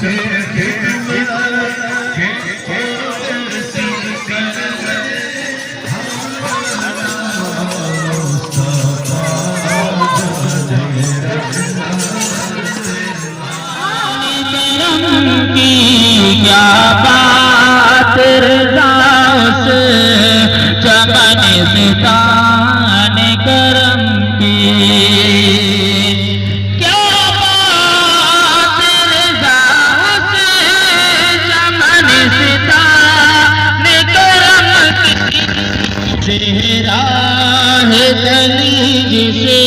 क्या बात रज़ा से चमन सितान करम की, क्या बात रज़ा से चमन सितान करम की। चेहरा है दलीज से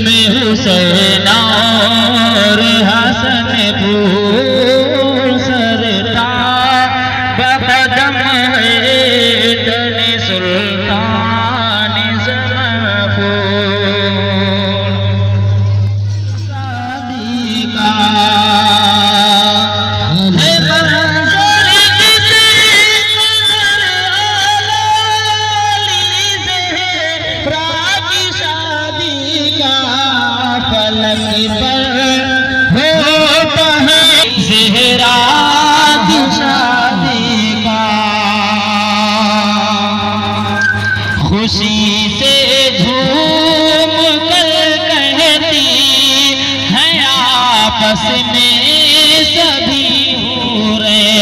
मैं हुसैन और हसन फूल सरता बकदम है दन सुल्तान ज़माफ़ूर। शादी का है मंज़र जिसे की शादी का फलक पर होता है ज़हरा की शादी का। खुशी से झूम कर कहती है आपस में सभी हूरें,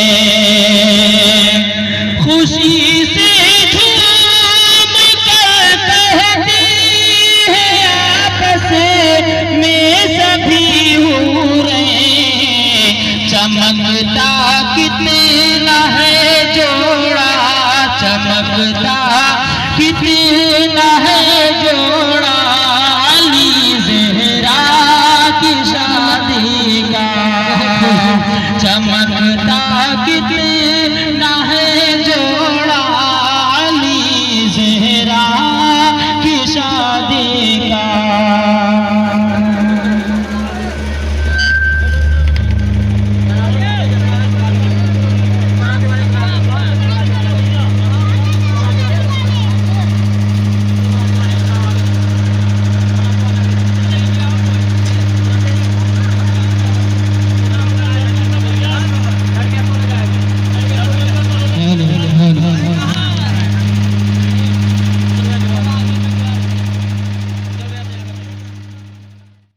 खुशी से झूम कर कहती है आपस में सभी हूरें। चमकता कितना है जोड़ा, चमकता कितना है जोड़ा अली ज़हरा की शादी का। चमकता कितना है जोड़ा अली ज़हरा की शादी का।